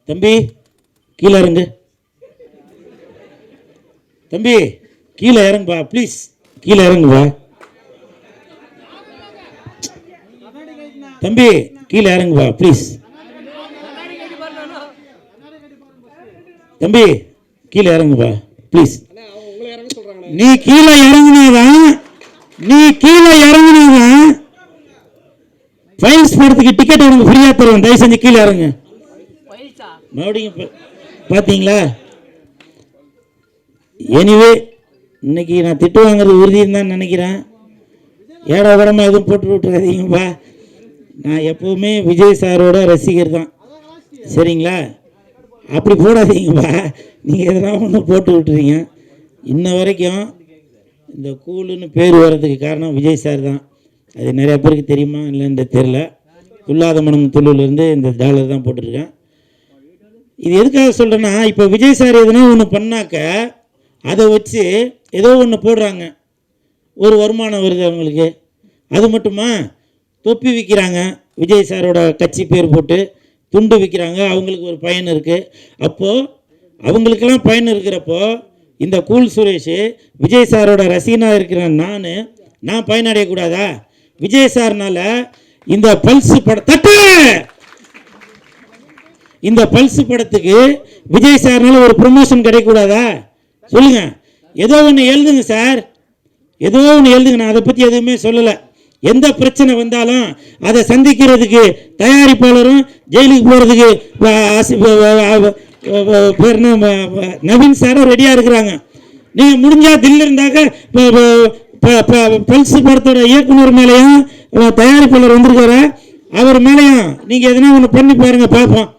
தம்பி கீழே இறங்கு, தம்பி கீழே இறங்குப்பா ப்ளீஸ், கீழே இறங்குப்பா தம்பி, கீழே இறங்குப்பா ப்ளீஸ், தம்பி கீழே இறங்குப்பா ப்ளீஸ். நீ கீழே இறங்குனாதான் ஃபைல்ஸ் படத்துக்கு டிக்கெட் உனக்கு ஃப்ரீயா தருவோம். தயவு செஞ்சு கீழே இறங்க. மறுபடியும் பார்த்தீங்களா? எனிவே இன்னைக்கு நான் திட்டு வாங்குறது உறுதின்னு தான் நினைக்கிறேன். ஏடா உடம்பு எதுவும் போட்டு விட்டுறாதீங்கப்பா. நான் எப்பவுமே விஜய் சாரோட ரசிகர் தான், சரிங்களா? அப்படி போடாதீங்கப்பா. நீங்கள் எதனா ஒன்று போட்டு விட்டுறீங்க. இன்ன வரைக்கும் இந்த கூலுன்னு பேர் வர்றதுக்கு காரணம் விஜய் சார் தான். அது நிறையா பேருக்கு தெரியுமா இல்லைன்னு தெரில. துல்லாத மனம் துள்ளுலேருந்து இந்த டாலர் தான் போட்டிருக்கேன். இது எதுக்காக சொல்கிறேன்னா, இப்போ விஜய் சார் எதுனா ஒன்று பண்ணாக்க அதை வச்சு ஏதோ ஒன்று போடுறாங்க, ஒரு வருமானம் வருது அவங்களுக்கு. அது மட்டுமா, தொப்பி விற்கிறாங்க, விஜய் சாரோட கட்சி பேர் போட்டு துண்டு விற்கிறாங்க, அவங்களுக்கு ஒரு பயன் இருக்குது. அப்போது அவங்களுக்கெல்லாம் பயன் இருக்கிறப்போ இந்த கூல் சுரேஷ் விஜய் சாரோட ரசிகனாக இருக்கிற நான் பயனடையக்கூடாதா? விஜய் சார்னால இந்த பல்ஸ் இந்த பல்ஸ் படத்துக்கு விஜய் சார்னால ஒரு ப்ரொமோஷன் கிடைக்கக்கூடாதா? சொல்லுங்க. ஏதோ ஒன்று எழுதுங்க சார், ஏதோ ஒன்று எழுதுங்க. நான் அதை பற்றி எதுவுமே சொல்லலை. எந்த பிரச்சனை வந்தாலும் அதை சந்திக்கிறதுக்கு தயாரிப்பாளரும் ஜெயிலுக்கு போகிறதுக்கு நவீன் சாரும் ரெடியாக இருக்கிறாங்க. நீங்கள் முடிஞ்சால் தில்லு இருந்தாக்க பல்ஸ் படத்தோட இயக்குனர் மேலேயும் தயாரிப்பாளர் வந்திருக்காரு, அவர் மேலேயும் நீங்கள் எதனா ஒன்று பண்ணி பாருங்கள், பார்ப்போம்.